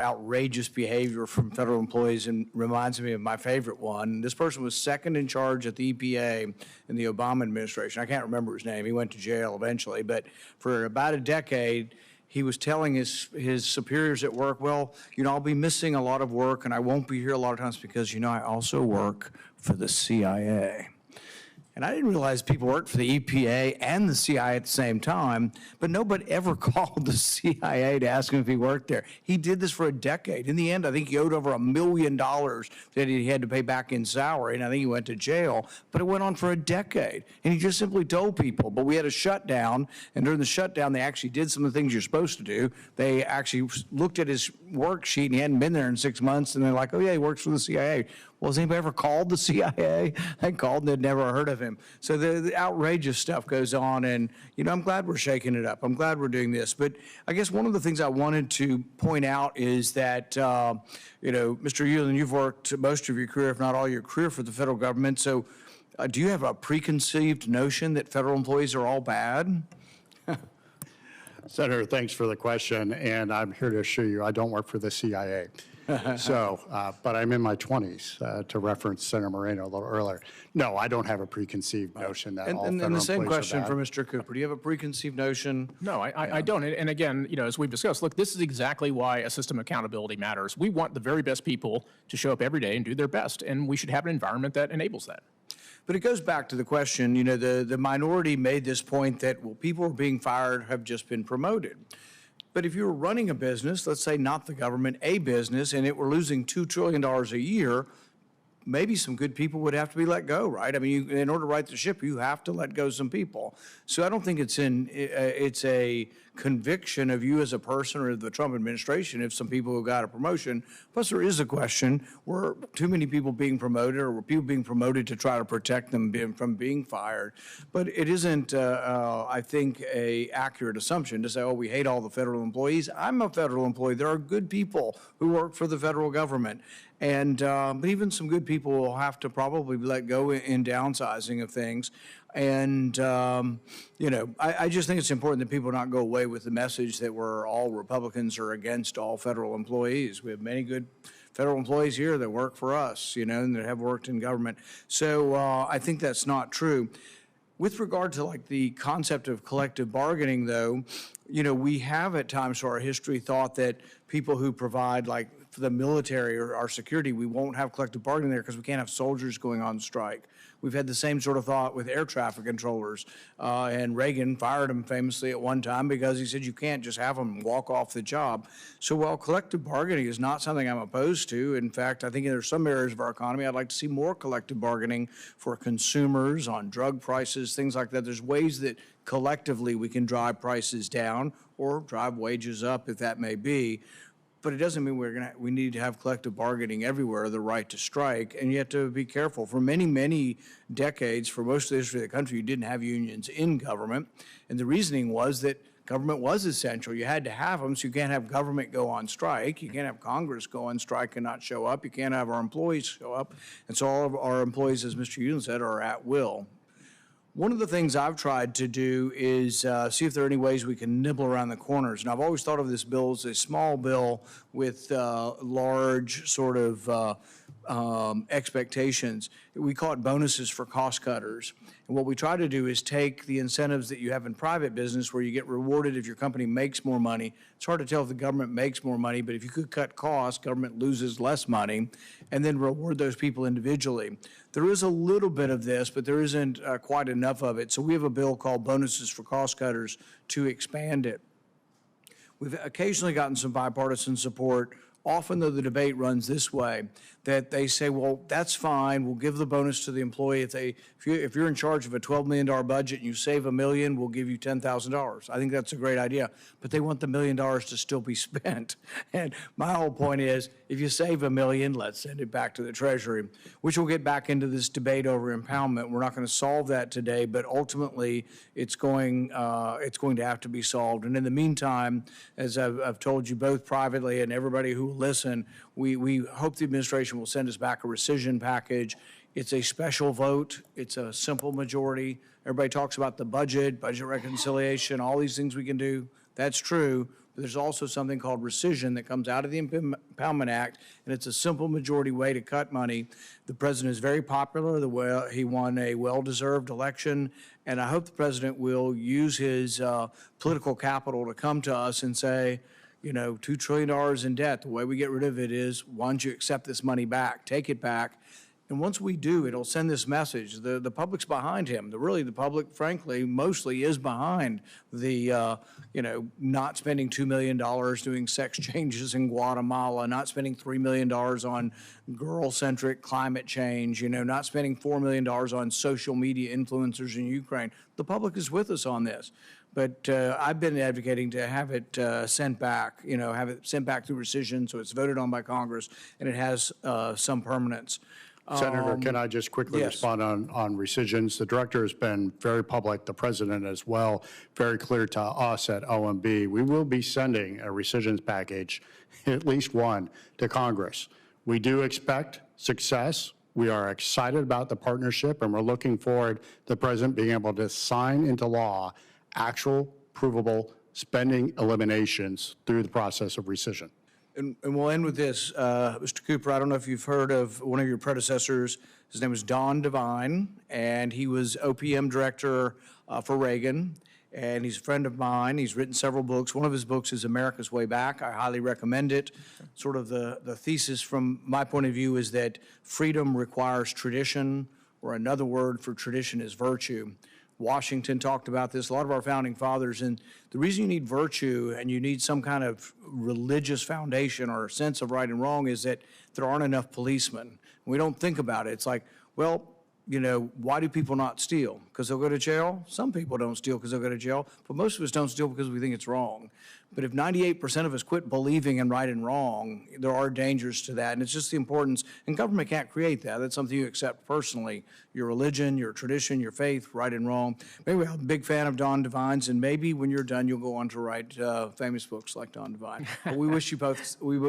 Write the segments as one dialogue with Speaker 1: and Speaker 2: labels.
Speaker 1: outrageous behavior from federal employees and reminds me of my favorite one. This person was second in charge at the EPA in the Obama administration. I can't remember his name. He went to jail eventually, but for about a decade, he was telling his superiors at work, well, I'll be missing a lot of work and I won't be here a lot of times because, I also work for the CIA. And I didn't realize people worked for the EPA and the CIA at the same time, but nobody ever called the CIA to ask him if he worked there. He did this for a decade. In the end, I think he owed over $1 million that he had to pay back in salary, and I think he went to jail. But it went on for a decade, and he just simply told people. But we had a shutdown, and during the shutdown, they actually did some of the things you're supposed to do. They actually looked at his worksheet, and he hadn't been there in 6 months, and they're like, oh, yeah, he works for the CIA. Well, has anybody ever called the CIA? They called and they'd never heard of him. So the outrageous stuff goes on, and, I'm glad we're shaking it up. I'm glad we're doing this. But I guess one of the things I wanted to point out is that, Mr. Ueland, you've worked most of your career, if not all your career, for the federal government. So do you have a preconceived notion that federal employees are all bad?
Speaker 2: Senator, thanks for the question, and I'm here to assure you I don't work for the CIA. But I'm in my 20s, to reference Senator Moreno a little earlier. No, I don't have a preconceived notion that all federal employees are bad. And the same
Speaker 1: question for Mr. Cooper. Do you have a preconceived notion?
Speaker 3: No, I don't. And again, as we've discussed, look, this is exactly why a system of accountability matters. We want the very best people to show up every day and do their best, and we should have an environment that enables that.
Speaker 1: But it goes back to the question, the minority made this point that, well, people who are being fired have just been promoted. But if you were running a business, let's say not the government, a business, and it were losing $2 trillion a year, maybe some good people would have to be let go, right? I mean, in order to right the ship, you have to let go some people. So I don't think it's a conviction of you as a person or the Trump administration if some people who got a promotion. Plus, there is a question, were too many people being promoted, or were people being promoted to try to protect them from being fired? But it isn't, I think, a accurate assumption to say, oh, we hate all the federal employees. I'm a federal employee. There are good people who work for the federal government. And but even some good people will have to probably let go in downsizing of things. And, I just think it's important that people not go away with the message that we're all Republicans are against all federal employees. We have many good federal employees here that work for us, and that have worked in government. So I think that's not true. With regard to the concept of collective bargaining, though, we have at times through our history thought that people who provide for the military or our security, we won't have collective bargaining there because we can't have soldiers going on strike. We've had the same sort of thought with air traffic controllers, and Reagan fired them famously at one time because he said you can't just have them walk off the job. So while collective bargaining is not something I'm opposed to, in fact, I think there are some areas of our economy I'd like to see more collective bargaining for consumers on drug prices, things like that. There's ways that collectively we can drive prices down or drive wages up, if that may be. But it doesn't mean we need to have collective bargaining everywhere, the right to strike, and you have to be careful. For many, many decades, for most of the history of the country, you didn't have unions in government, and the reasoning was that government was essential. You had to have them, so you can't have government go on strike. You can't have Congress go on strike and not show up. You can't have our employees show up, and so all of our employees, as Mr. Ueland said, are at will. One of the things I've tried to do is see if there are any ways we can nibble around the corners. And I've always thought of this bill as a small bill with large sort of expectations. We call it bonuses for cost cutters. And what we try to do is take the incentives that you have in private business where you get rewarded if your company makes more money. It's hard to tell if the government makes more money, but if you could cut costs, government loses less money, and then reward those people individually. There is a little bit of this, but there isn't quite enough of it. So we have a bill called Bonuses for Cost Cutters to expand it. We've occasionally gotten some bipartisan support, often though the debate runs this way, that they say, well, that's fine, we'll give the bonus to the employee. If you're in charge of a $12 million budget and you save $1 million, we'll give you $10,000. I think that's a great idea, but they want the $1 million to still be spent. And my whole point is, if you save $1 million, let's send it back to the Treasury, which we'll get back into this debate over impoundment. We're not going to solve that today, but ultimately it's going to have to be solved. And in the meantime, as I've told you both privately and everybody who will listen, we hope the administration will send us back a rescission package. It's a special vote. It's a simple majority. Everybody talks about the budget reconciliation, all these things we can do. That's true, But there's also something called rescission that comes out of the Impoundment Act, and it's a simple majority way to cut money. The president is very popular. He won a well-deserved election, and I hope the president will use his political capital to come to us and say, you know, $2 trillion in debt, the way we get rid of it is, why don't you accept this money back, take it back. And once we do, it'll send this message. The public's behind him. Really, the public, frankly, mostly is behind the, not spending $2 million doing sex changes in Guatemala, not spending $3 million on girl-centric climate change, not spending $4 million on social media influencers in Ukraine. The public is with us on this. But I've been advocating to have it sent back, have it sent back through rescission so it's voted on by Congress and it has some permanence.
Speaker 2: Senator, can I just quickly respond on rescissions? The director has been very public, the president as well, very clear to us at OMB. We will be sending a rescissions package, at least one, to Congress. We do expect success. We are excited about the partnership, and we're looking forward to the president being able to sign into law actual provable spending eliminations through the process of rescission.
Speaker 1: And we'll end with this. Mr. Cooper, I don't know if you've heard of one of your predecessors. His name was Don Devine, and he was OPM director for Reagan, and he's a friend of mine. He's written several books. One of his books is America's Way Back. I highly recommend it. Sort of the thesis from my point of view is that freedom requires tradition, or another word for tradition is virtue. Washington talked about this, a lot of our founding fathers, and the reason you need virtue and you need some kind of religious foundation or sense of right and wrong is that there aren't enough policemen. We don't think about it. It's like, well, why do people not steal? Because they'll go to jail? Some people don't steal because they'll go to jail, but most of us don't steal because we think it's wrong. But if 98% of us quit believing in right and wrong, there are dangers to that, and it's just the importance, and government can't create that. That's something you accept personally, your religion, your tradition, your faith, right and wrong. Maybe I'm a big fan of Don Devine's, and maybe when you're done, you'll go on to write famous books like Don Devine. But we wish you both, we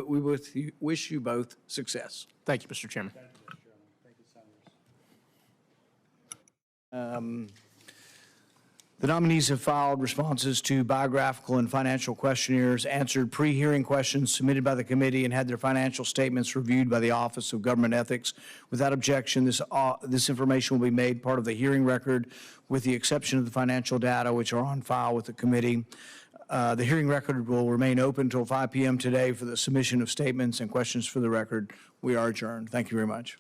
Speaker 1: wish you both success.
Speaker 3: Thank you, Mr. Chairman.
Speaker 1: The nominees have filed responses to biographical and financial questionnaires, answered pre-hearing questions submitted by the committee, and had their financial statements reviewed by the Office of Government Ethics. Without objection, this information will be made part of the hearing record, with the exception of the financial data, which are on file with the committee. The hearing record will remain open until 5 p.m. today for the submission of statements and questions for the record. We are adjourned. Thank you very much.